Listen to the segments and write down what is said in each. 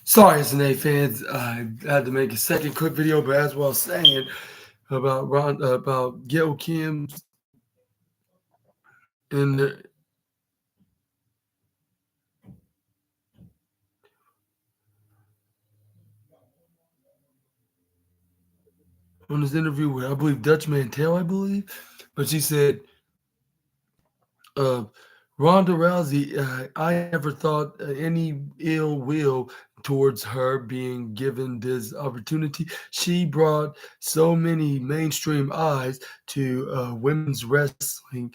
Sorry, SNA fans. I had to make a second quick video, but as well saying about Gail Kim's in the on this interview with I believe Dutch Mantel, I believe, but she said, uh, Ronda Rousey, I never thought any ill will towards her being given this opportunity. She brought so many mainstream eyes to women's wrestling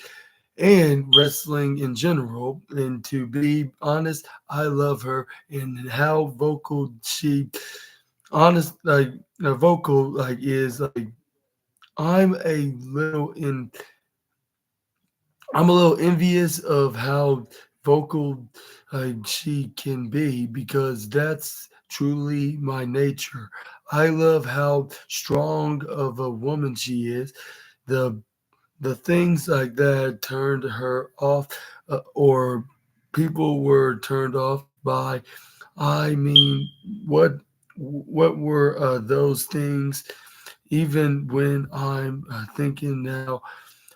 and wrestling in general. And to be honest, I love her and how vocal she, honest, like vocal, like is like I'm a little in. I'm a little envious of how vocal she can be because that's truly my nature. I love how strong of a woman she is. The the things like that turned her off, or people were turned off by. I mean, what what were those things? Even when I'm thinking now,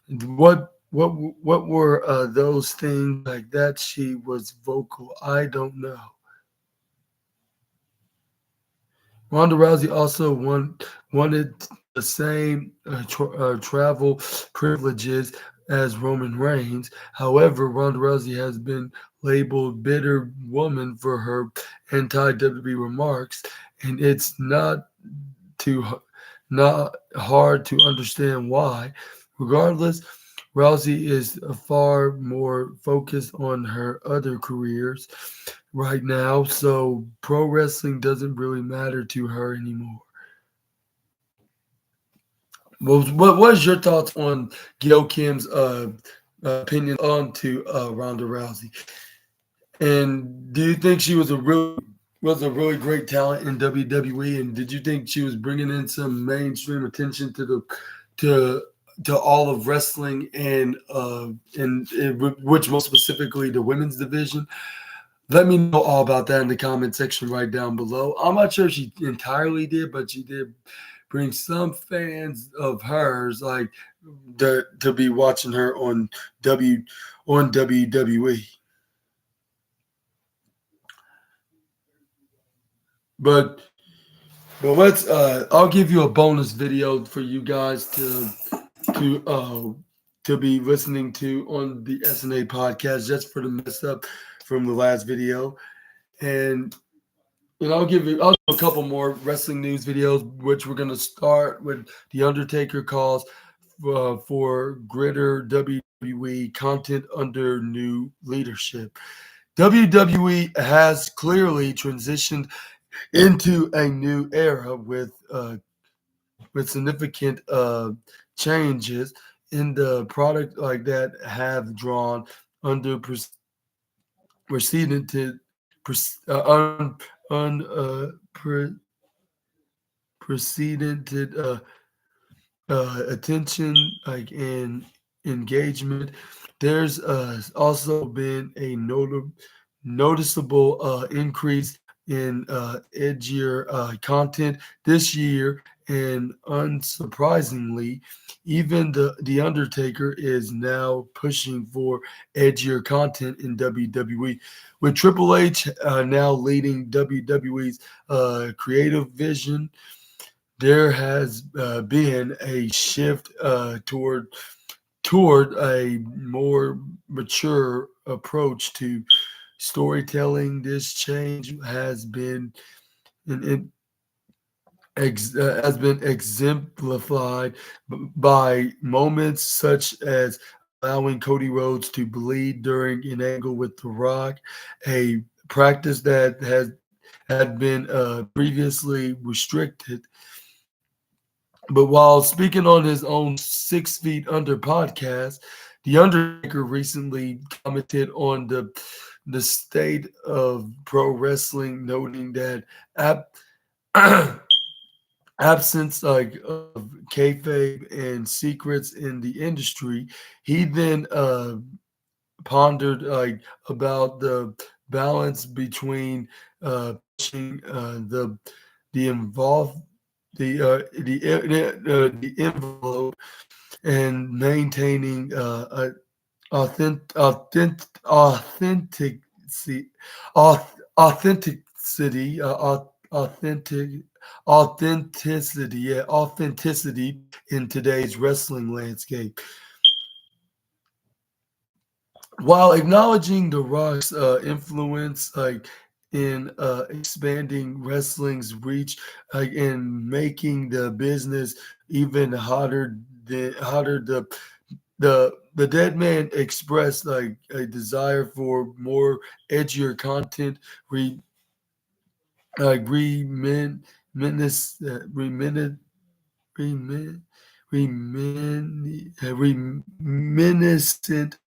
what were those things like that? She was vocal. I don't know. Ronda Rousey also wanted the same travel privileges as Roman Reigns. However, Ronda Rousey has been labeled bitter woman for her anti-WWE remarks, and it's too not hard to understand why. Regardless, Rousey is far more focused on her other careers right now, so pro wrestling doesn't really matter to her anymore. What was your thoughts on Gail Kim's opinion on to Ronda Rousey? And do you think she was a really great talent in WWE? And did you think she was bringing in some mainstream attention to the to to all of wrestling and which most specifically the women's division? Let me know all about that in the comment section right down below. I'm not sure if she entirely did, but she did bring some fans of hers like to be watching her W on WWE. But let's I'll give you a bonus video for you guys to uh to be listening to on the SNA podcast just for the mess up from the last video. And I'll do a couple more wrestling news videos, which we're gonna start with the Undertaker calls for greater WWE content under new leadership. WWE has clearly transitioned into a new era with significant changes in the product like that have drawn under precedented un, unprecedented attention like and engagement. There's also been a noticeable increase in edgier content this year, and unsurprisingly, even the Undertaker is now pushing for edgier content in WWE, with Triple H now leading WWE's creative vision. There has been a shift toward a more mature approach to storytelling. This change and it has been exemplified by moments such as allowing Cody Rhodes to bleed during an angle with The Rock, a practice that had been previously restricted. But while speaking on his own 6 Feet Under podcast, The Undertaker recently commented on the state of pro wrestling, noting that ab- absence like of kayfabe and secrets in the industry. He then pondered like about the balance between pushing the involved the envelope and maintaining authenticity, authenticity, authentic, authenticity in today's wrestling landscape. While acknowledging The Rock's influence, in expanding wrestling's reach, and making the business even hotter, the dead man expressed a desire for more edgier content, re, remin, reminiscent, remin, reminiscent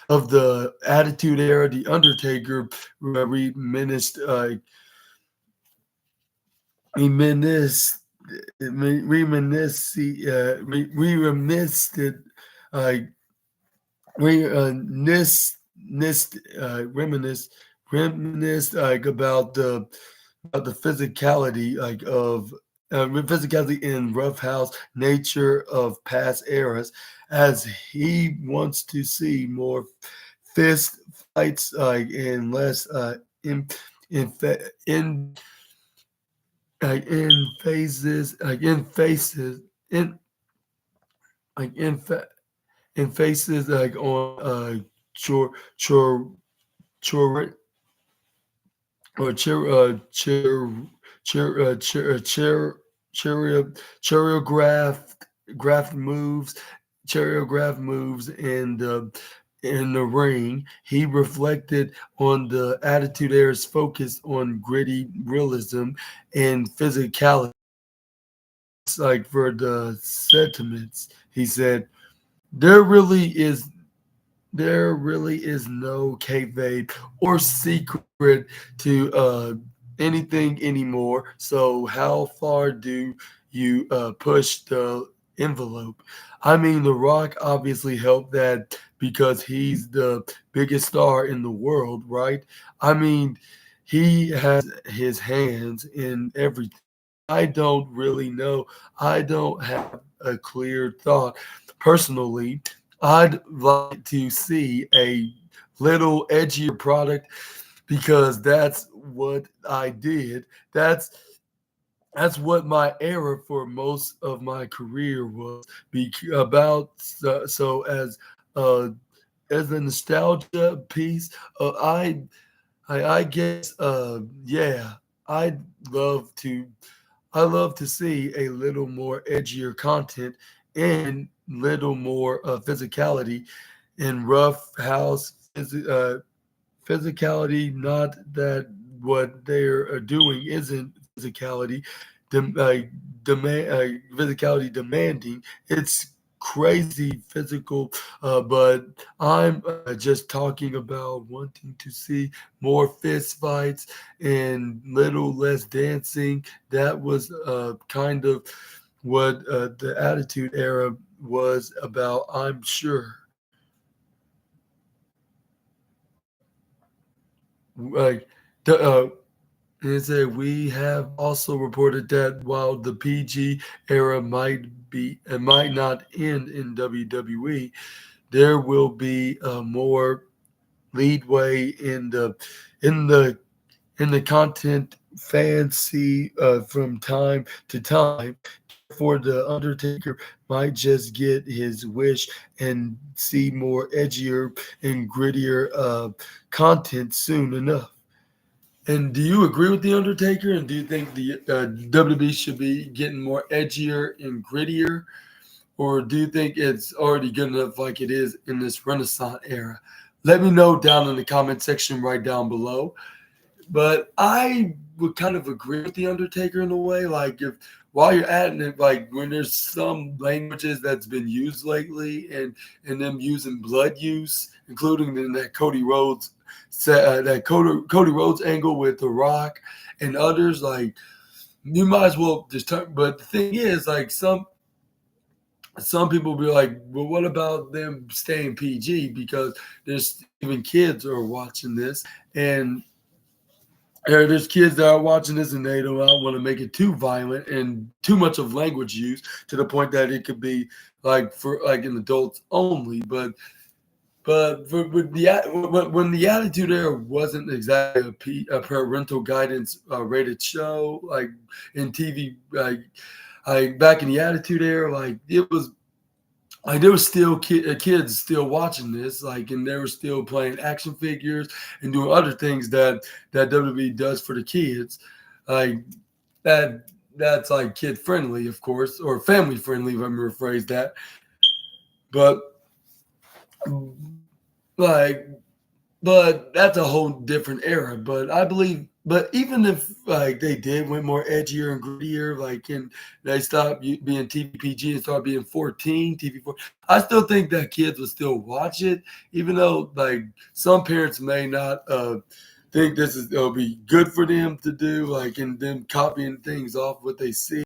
of the Attitude Era. The Undertaker reminisced, reminisced, reminisced, uh, reminisce, about the physicality physicality in roughhouse nature of past eras, as he wants to see more fist fights, and less in in fa- in phases in faces in like in faces on chor chor chor or choreographed graphed moves, choreographed moves in the ring. He reflected on the Attitude Era's focus on gritty realism and physicality. For the sentiments, he said, "There really is no kayfabe or secret to anything anymore. So how far do you push the envelope?" I mean, The Rock obviously helped that because he's the biggest star in the world, right? I mean, he has his hands in everything. I don't really know. I don't have a clear thought. Personally, I'd like to see a little edgier product because that's what I did. That's what my era for most of my career was about. So uh, as a nostalgia piece, I guess yeah, I'd love to I love to see a little more edgier content and little more physicality in rough house physicality. Not that what they're doing isn't physicality, physicality demanding. It's crazy physical, but I'm just talking about wanting to see more fist fights and little less dancing. That was kind of what the Attitude Era was about, I'm sure. Like, the, and it said, we have also reported that while the PG era might not end in WWE, there will be more leadway in the in the content fans see from time to time. Therefore, the Undertaker might just get his wish and see more edgier and grittier content soon enough. And do you agree with the Undertaker? And do you think the WWE should be getting more edgier and grittier, or do you think it's already good enough like it is in this Renaissance era? Let me know down in the comment section right down below. But I would kind of agree with the Undertaker in a way. Like, if while you're at it, like when there's some languages that's been used lately, and them using blood use, including in that Cody Rhodes angle with The Rock and others, like, you might as well just turn. But the thing is, like, some people be like, well, what about them staying PG? Because there's even kids are watching this, and there's kids that are watching this and they do not want to make it too violent and too much of language use to the point that it could be like for like an adults only. But for, with the when the Attitude Era wasn't exactly a parental guidance rated show like in TV like back in the Attitude Era, like it was like there was still kids still watching this, like, and they were still playing action figures and doing other things that WWE does for the kids, like that. That's like kid friendly, of course, or family friendly, if I'm gonna rephrase that. But like but that's a whole different era. But I believe, but even if like they did went more edgier and grittier, like and they stopped being TVPG and started being 14, TV4, I still think that kids would still watch it, even though like some parents may not think this is it'll be good for them to do, like and them copying things off what they see.